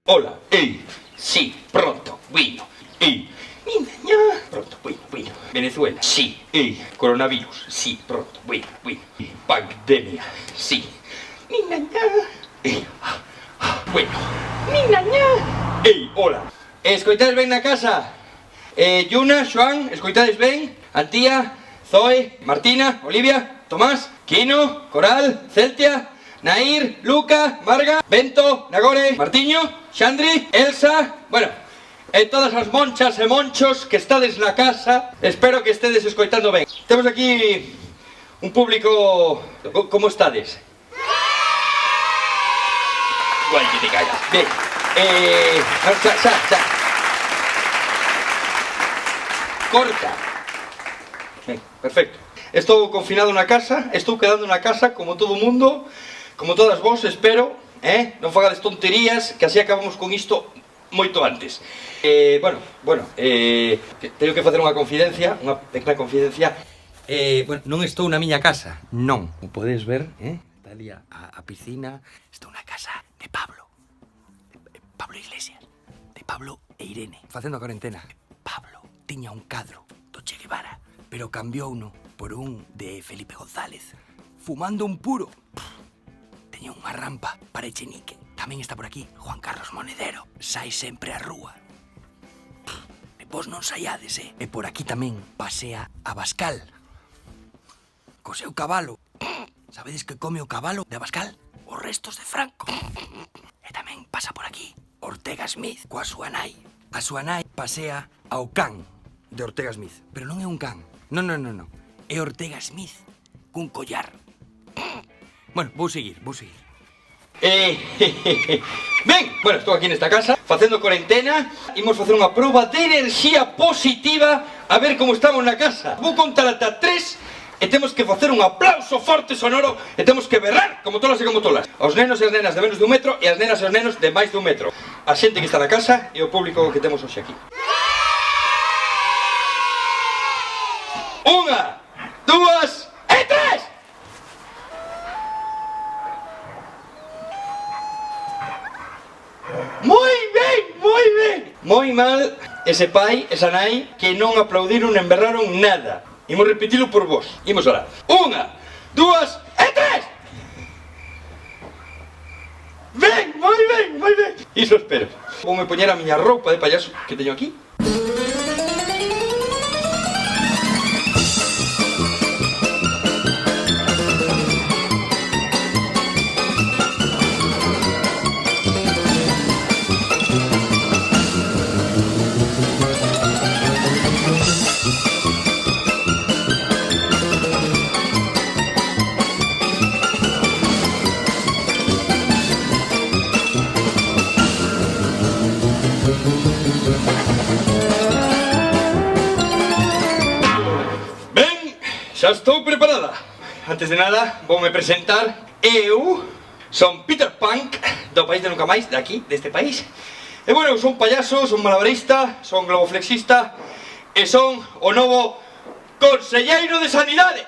Hola, sí, pronto, bueno, pronto, bueno, Venezuela, sí, coronavirus, sí, pronto, bueno, pandemia, sí, bueno, hola, escoitades ben na casa? Yuna, Xoan, escoitades ben? Antía, Zoe, Martina, Olivia, Tomás, Quino, Coral, Celtia, Nair, Luca, Marga, Bento, Nagore, Martiño, Xandri, Elsa, bueno, todas as monchas e monchos que estades na casa, espero que estedes escoitando ben. Temos aquí un público... Como estades? Igual que te callas. Ben, xa. Corta. Ben, perfecto. Estou confinado na casa, estou quedando na casa como todo o mundo, como todas vos, espero, non fagades tonterías, que así acabamos con isto moito antes. Teño que facer unha confidencia, unha pequena confidencia. Non estou na miña casa, non. Como podes ver, está ali a piscina. Estou na casa de Pablo. Pablo Iglesias. De Pablo e Irene. Facendo a cuarentena. Pablo tiña un cadro do Che Guevara, pero cambiouno por un de Felipe González, fumando un puro. Teña unha rampa para Echenique. Tamén está por aquí Juan Carlos Monedero. Sai sempre á rúa. E vos non saiades, E por aquí tamén pasea Abascal co seu cabalo. Sabedes que come o cabalo de Abascal? Os restos de Franco. E tamén pasa por aquí Ortega Smith coa súa nai. A súa nai pasea ao can de Ortega Smith. Pero non é un can. Non. É Ortega Smith cun collar. Bueno, vou seguir. Ben, bueno, estou aquí nesta casa facendo cuarentena. Imos facer unha proba de enerxía positiva, a ver como estamos na casa. Vou contar ata 3 e temos que facer un aplauso forte sonoro e temos que berrar como tolas e como tolas. Aos nenos e as nenas de menos de 1 metro e as nenas e os nenos de máis de 1 metro. A xente que está na casa e o público que temos hoxe aquí. 1, 2 e 3! Moi ben! Moi mal ese pai, esa nai, que non aplaudiron nen berraron nada. Imos repetilo por vos. Imos alá. 1, 2 e 3! Ben, moi ben! Iso espero. Voume poñer a miña roupa de payaso que teño aquí. Xa estou preparada. Antes de nada, voume presentar. Eu son Peter Pan, do país de nunca máis, de aquí, deste país. E bueno, eu son payaso, son malabarista, son globoflexista e son o novo conselleiro de Sanidade.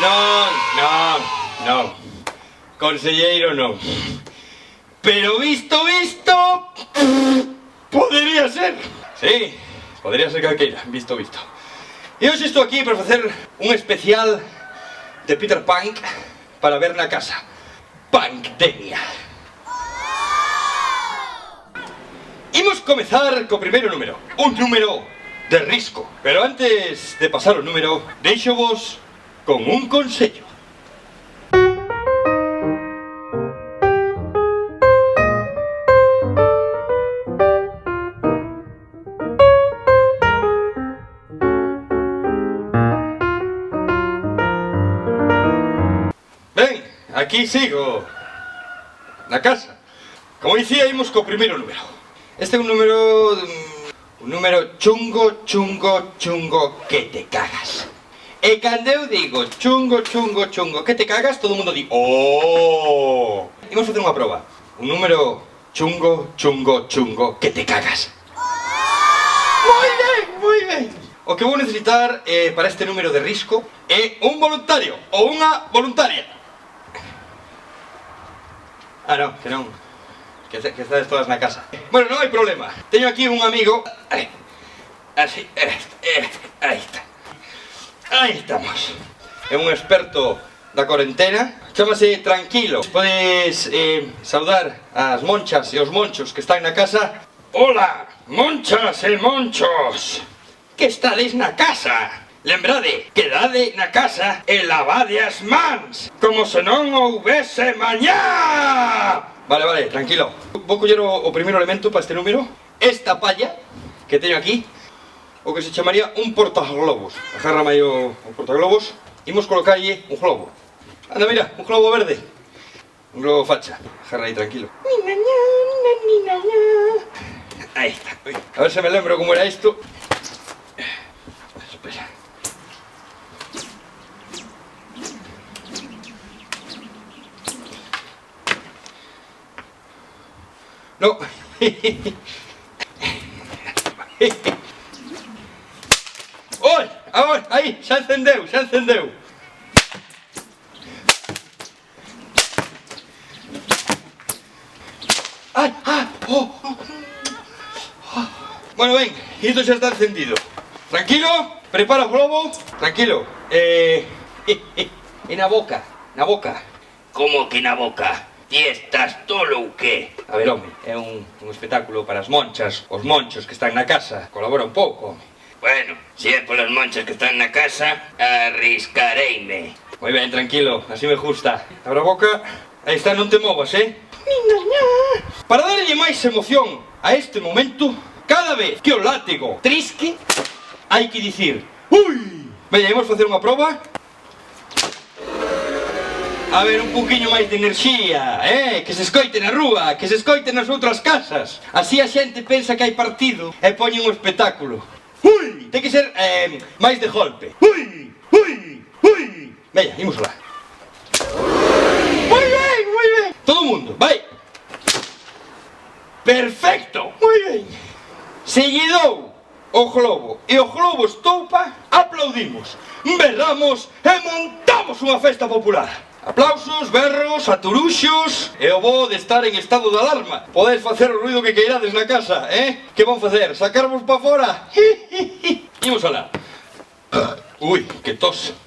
Non. Conselleiro non. Pero visto, podería ser. Sí, podería ser calqueira, visto. E hoxe estou aquí para facer un especial de Peter Pan para ver na casa. Pandemia. Imos comezar co primeiro número. Un número de risco. Pero antes de pasar o número, deixo-vos con un consello. Aquí sigo, na casa. Como dicía, imos co primeiro número. Este é un número chungo que te cagas. E cando eu digo chungo que te cagas, todo o mundo di oh. Imos facer unha proba. Un número chungo que te cagas. Moi ben. O que vou necesitar para este número de risco é un voluntario ou unha voluntaria. Ah, non, que non. que estades todas na casa. Bueno, non hai problema. Teño aquí un amigo. Así, aí está. Aí estamos. É un experto da corentena. Chámase Tranquilo. Podes saudar as monchas e os monchos que están na casa. Hola, monchas e monchos. Que estades na casa? Lembrade, quedade na casa e lavade as mans, como se non houvese mañá. Vale, tranquilo. Vou coller o primeiro elemento para este número. Esta palla que teño aquí, o que se chamaría un portaglobos. Agárrame aí o portaglobos. Imos colocarlle un globo. Anda, mira, un globo verde. Un globo facha. Agarra aí, tranquilo. Aí está. A ver se me lembro como era isto. Espera. No. Oi, aí, xa encendeu. Bueno, ben, isto xa está encendido. Tranquilo, prepara o globo. Tranquilo. E na boca. Como que na boca? Ti estás tolo ou que? A ver, home, é un espectáculo para as monchas, os monchos que están na casa. Colabora un pouco, home. Bueno, se é polas monchas que están na casa, arriscareime. Moi ben, tranquilo, así me gusta. Abra a boca. Aí está, non te movas, Para darlle máis emoción a este momento, cada vez que o látigo trisque, hai que dicir ui. Veña, imos facer unha proba. A ver, un poquinho máis de enerxía, que se escoite na rúa, que se escoite nas outras casas. Así a xente pensa que hai partido e poñen un espectáculo. Ui, ten que ser máis de golpe. Ui. Veña, imos lá. Moi ben. Todo o mundo, vai. Perfecto, moi ben. Se lle dou o globo e o globo estoupa, aplaudimos, berramos e montamos unha festa popular. Aplausos, berros, aturuxos e o bo de estar en estado de alarma. Podedes facer o ruido que queirades na casa, Que vão facer? Sacarvos pa fora? Imos alá. Ui, que tos.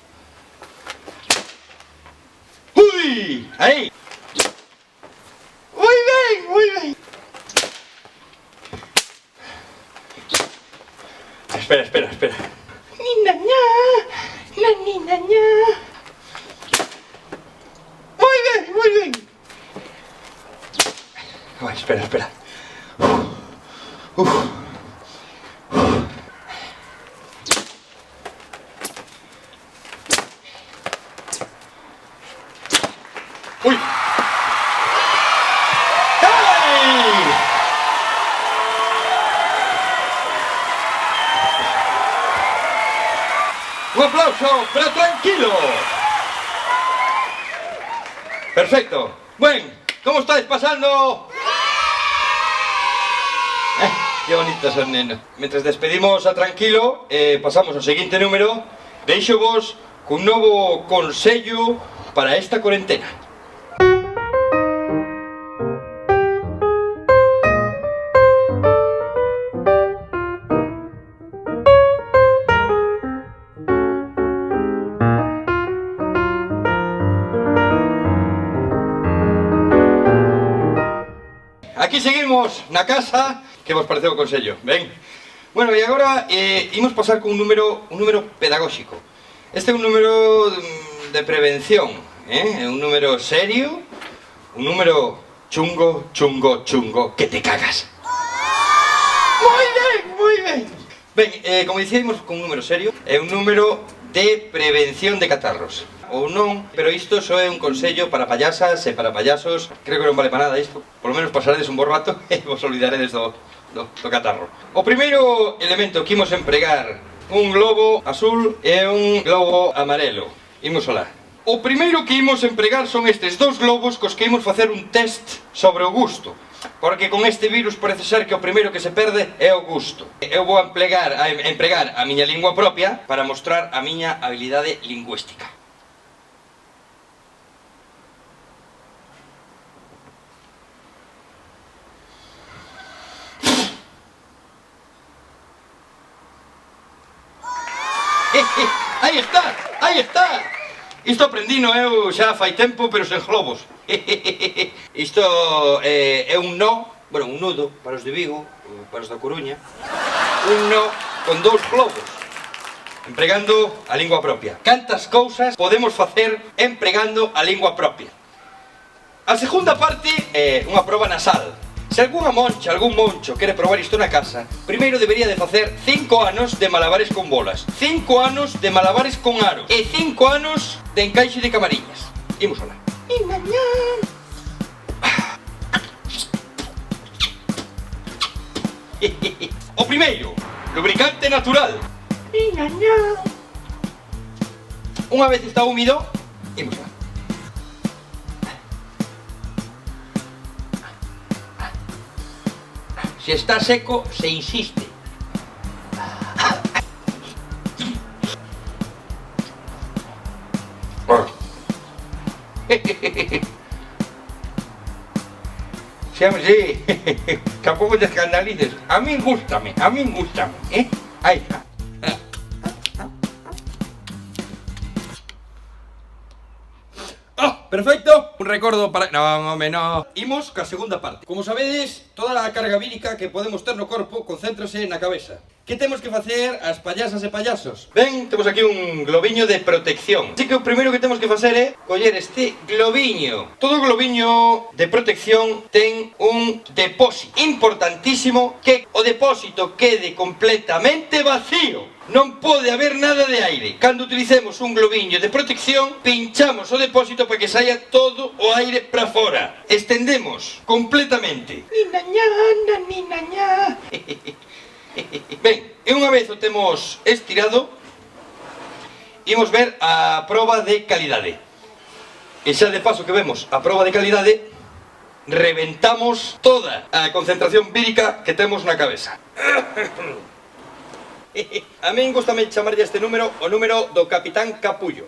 Ui, aí. Moi ben. Espera. Ninañá. Moi ben. Ai, espera. Ui. Un aplauso para Tranquilo. Perfecto. Bueno, ¿cómo estáis pasando? Qué bonito son, neno. Mientras despedimos a Tranquilo, pasamos ao seguinte número. Deixo vos cun novo consello para esta cuarentena. Aquí seguimos na casa. Que vos pareceu o consello? Ben. Bueno, e agora imos pasar con un número pedagóxico. Este é un número de prevención, é un número serio, un número chungo, que te cagas. Moi ben. Ben, como dicíamos, con un número serio, é un número de prevención de catarros. Ou non, pero isto só é un consello para payasas e para payasos. Creo que non vale para nada isto. Por lo menos pasaredes un bo rato e vos olvidaredes do catarro. O primeiro elemento que imos empregar, un globo azul e un globo amarelo. Imos alá. O primeiro que imos empregar son estes dous globos cos que imos facer un test sobre o gusto. Porque con este virus parece ser que o primeiro que se perde é o gusto. Eu vou empregar a miña lingua propia para mostrar a miña habilidade lingüística. Aí está. Isto aprendino eu xa fai tempo, pero sen globos. Isto é un nó, bueno, un nudo para os de Vigo, para os da Coruña. Un nó con 2 globos, empregando a lingua propia. Cantas cousas podemos facer empregando a lingua propia. A segunda parte é unha proba nasal. Se algunha moncha, algún moncho quere probar isto na casa, primeiro debería de facer 5 anos de malabares con bolas, 5 anos de malabares con aros e 5 anos de encaixe de camariñas. Imos alá. O primeiro, lubricante natural. Unha vez está húmido, imos alá. Se está seco, se insiste. Sí, tampouco te escandalices. A min gústame, Aí está. Perfecto, un recordo para... No, home, no. Imos ca segunda parte. Como sabedes, toda a carga vírica que podemos ter no corpo concéntrase na cabeza. Que temos que facer as payasas e payasos? Ben, temos aquí un globiño de protección. Así que o primeiro que temos que facer é coller este globiño. Todo globiño de protección ten un depósito importantísimo, que o depósito quede completamente vacío. Non pode haber nada de aire. Cando utilicemos un globiño de protección, pinchamos o depósito para que saia todo o aire para fora. Estendemos completamente. Ben, e unha vez o temos estirado, imos ver a proba de calidade. E xa de paso que vemos a proba de calidade, reventamos toda a concentración vírica que temos na cabeza. A min gustame chamarlle este número o número do Capitán Capullo.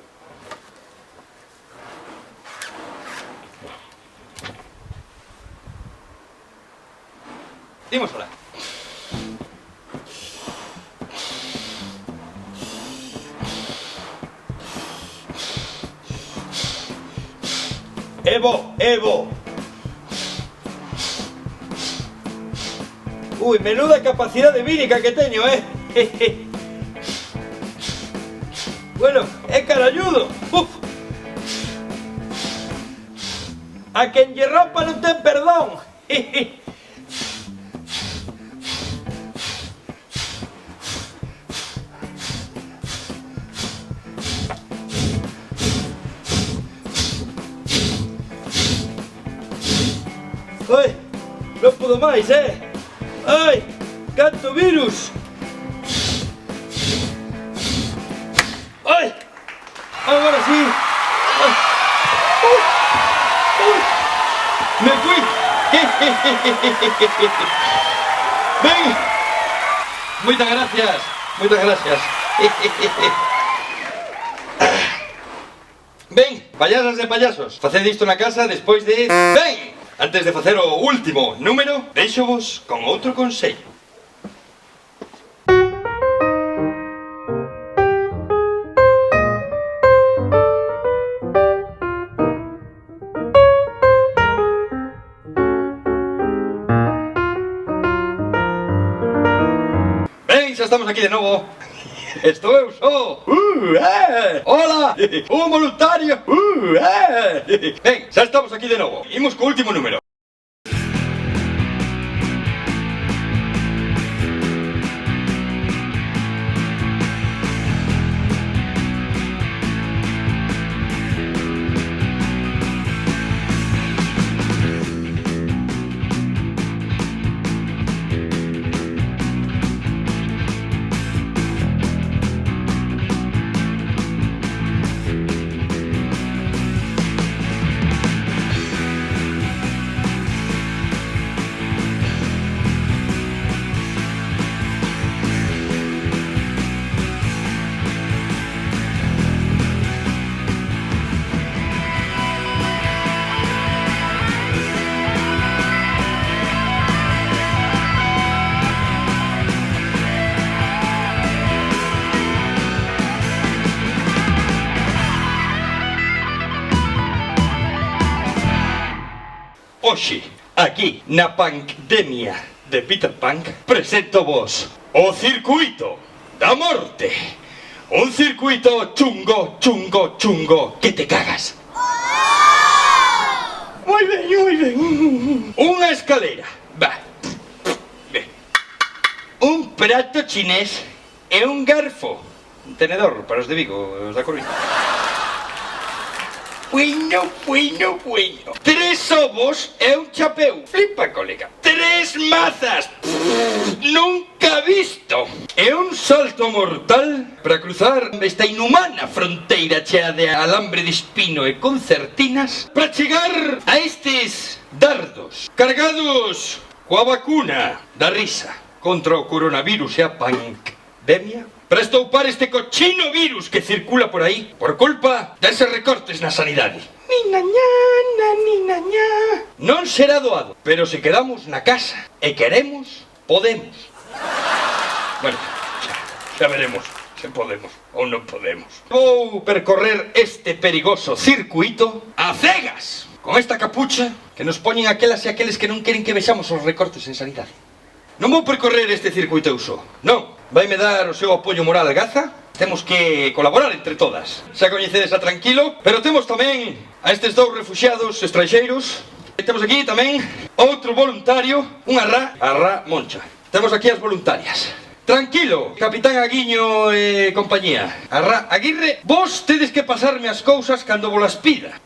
Imos alá. Evo. Ui, menuda capacidade vírica que teño, Bueno, é caralludo. A quen lle rompa non ten perdón. Ai, non podo máis, Ai, canto virus. Ai, agora sí. Me fui. Ben, moitas gracias. Ben, payasas e payasos, faced isto na casa despois de... Ben, antes de facer o último número, deixo-vos con outro consello. Ben, xa estamos aquí de novo. Estou eu só. Hola, un voluntario. Ben, xa estamos aquí de novo. Imos co último número. Hoxe, aquí, na Pandemia de Peter Pan, presento vos o Circuito da Morte. Un circuito chungo, chungo, chungo, que te cagas. Moi ben, moi ben. Unha escalera, va. Ben. Un prato chinés e un garfo. Un tenedor para os de Vigo, os da Coruña. Bueno, bueno, bueno. 3 ovos e un chapeu. Flipa, colega. 3 mazas. Nunca visto. E un salto mortal para cruzar esta inhumana fronteira chea de alambre de espino e concertinas para chegar a estes dardos cargados coa vacuna da risa contra o coronavirus e a pandemia, para estoupar este cochino virus que circula por aí por culpa deses recortes na sanidade. Non será doado, pero se quedamos na casa e queremos, podemos. Bueno, xa veremos se podemos ou non podemos. Vou percorrer este perigoso circuito a cegas, con esta capucha que nos poñen aquelas e aqueles que non queren que vexamos os recortes en sanidade. Non vou percorrer este circuito eu só, non. Vaime dar o seu apoio moral a Gaza. Temos que colaborar entre todas. Xa coñecedes a Tranquilo, pero temos tamén a estes 2 refuxiados estranxeiros. E temos aquí tamén outro voluntario, unha a Ra Moncha. Temos aquí as voluntarias. Tranquilo, Capitán Aguiño e compañía. A Ra Aguirre, vos tedes que pasarme as cousas cando vos las pida.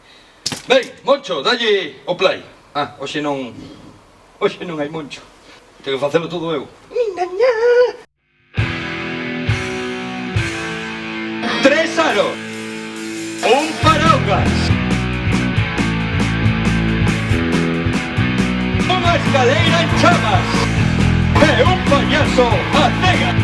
Ben, Moncho, dalle o play. Hoxe non hai Moncho. Tengo que facelo todo eu. 3 aros, un paraugas, unha escaleira en chamas e un payaso a cegas.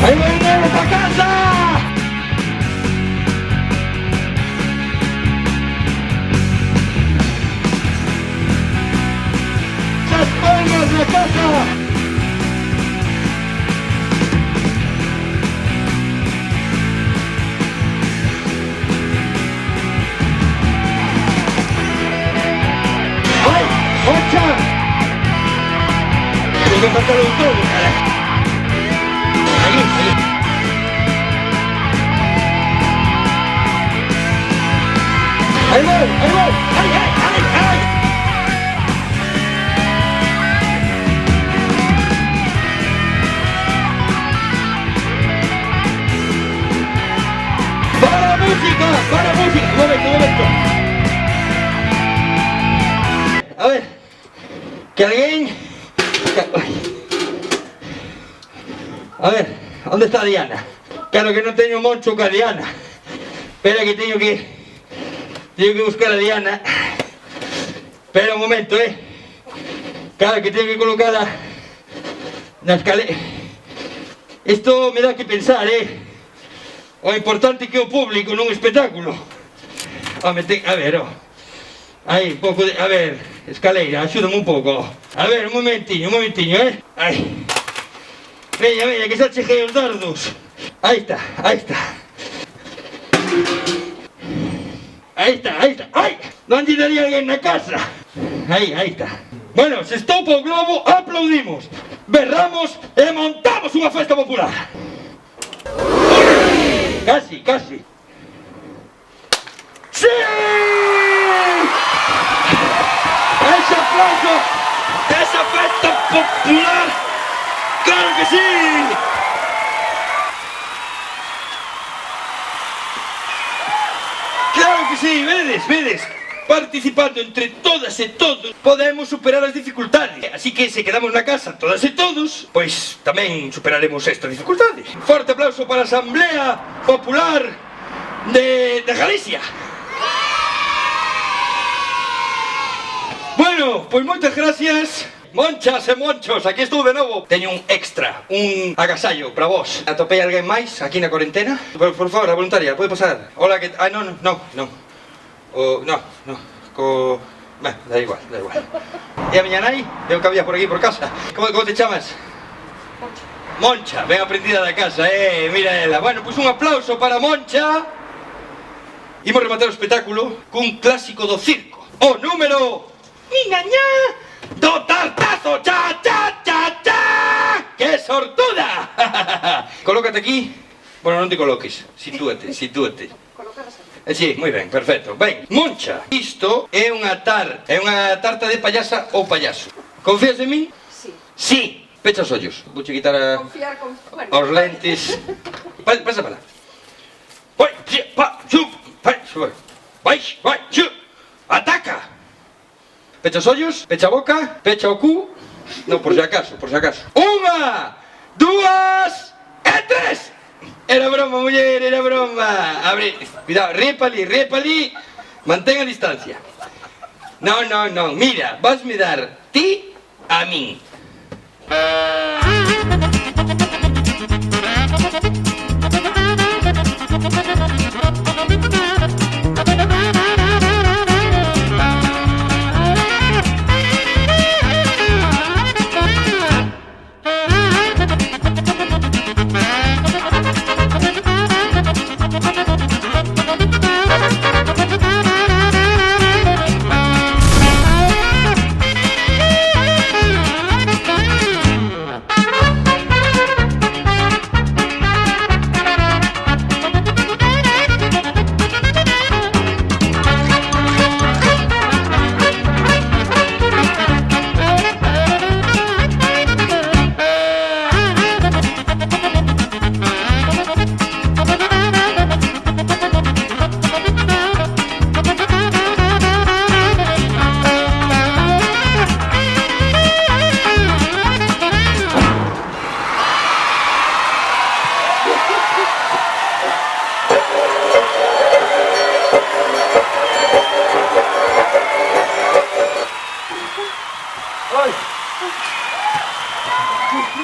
¡Ahí volvemos a casa! ¡Las palmas de casa! ¡Ay! ¡Ocha! Tengo que matarlo todo, carajo. Ahí, ahí. Ahí voy, ahí voy. ¡Ay, ay, ay, ay! ¡Para la música! música, para música. Un momento, un momento. A ver, que alguien... A ver, onde está Diana? Claro que non teño moncho ca Diana. Espera que teño que buscar a Diana. Espera un momento, Claro que teño que colocarla na escalera. Isto me dá que pensar, O importante que é o público nun espectáculo. A ver, Aí, un pouco de... A ver, escaleira, axúdame un pouco. A ver, un momentiño, Aí. Veña, veña, que xa cheguei os dardos. Aí está, aí está. Aí está, aí está. Ai! Non lle daría alguén na casa. Aí, aí está. Bueno, se estopa o globo, aplaudimos, berramos e montamos unha festa popular. Casi, casi. ¡Sí! ¡Ese aplauso! ¡Esa festa popular! ¡Claro que sí! ¡Claro que sí! Vedes? Participando entre todas e todos podemos superar as dificultades. Así que se quedamos na casa todas e todos, pois tamén superaremos esta dificultade. Forte aplauso para a Asamblea Popular de Galicia. Bueno, pois moitas gracias. Monchas e monchos, aquí estou de novo. Teño un extra, un agasallo para vos. Atopei alguén máis aquí na cuarentena? Por favor, a voluntaria, pode pasar. Hola, que... Ah, no. Bueno, da igual. E a miña nai? Eu que había por aquí por casa. Como te chamas? Moncha, ben aprendida da casa, mira ela. Bueno, pois un aplauso para Moncha. Imos rematar o espectáculo cun clásico do circo. O número... Niñañá do tartazo, cha, cha, cha, cha. Que sortuda. Colócate aquí. Bueno, non te coloques, sitúate. Sí, moi ben, perfecto. Ben, Moncha, isto é unha tarta de payasa ou payaso. Confías en min? Sí. Sí. Pecha os ollos. Vouche quitar os lentes. Pasa para lá. Vai, pa, xup, vai, xup. Vai, xup. Ataca. Pecha os ollos, pecha a boca, pecha o cu. Non, por si acaso. Unha, dúas e tres. Era broma, muller, era broma. Abre, cuidado, repali. Mantén a distancia. Non. Mira, vasme dar ti a min.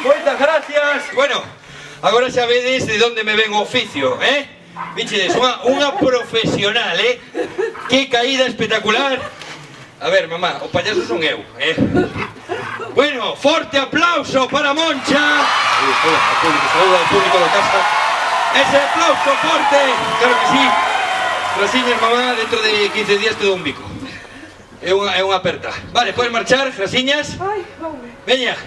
Moitas gracias. Bueno, agora xa vedes de onde me ven o oficio, Vichedes, unha profesional, Que caída espectacular. A ver, mamá, o payaso son eu, Bueno, forte aplauso para Moncha. Saúda ao público da casa. Ese aplauso forte, claro que sí. Grasiñas, mamá, dentro de 15 días te dou un bico. É unha aperta. Vale, podes marchar, grasiñas. Veña.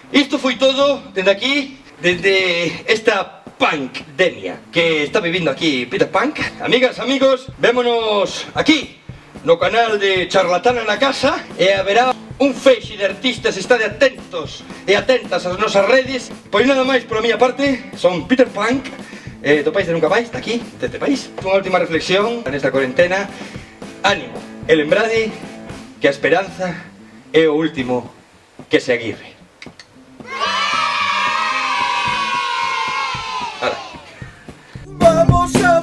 Isto foi todo dende aquí, dende esta pandemia que está vivindo aquí Peter Punk. Amigas, amigos, vémonos aquí, no canal de Charlatana na Casa, e haberá un feixe de artistas. Estade atentos e atentas ás nosas redes. Pois nada máis pola miña parte, son Peter Punk, topáis de nunca máis, daqui, deste país. Unha última reflexión nesta cuarentena. Ánimo, el embrade, que a esperanza é o último que se aguirre. Vamos a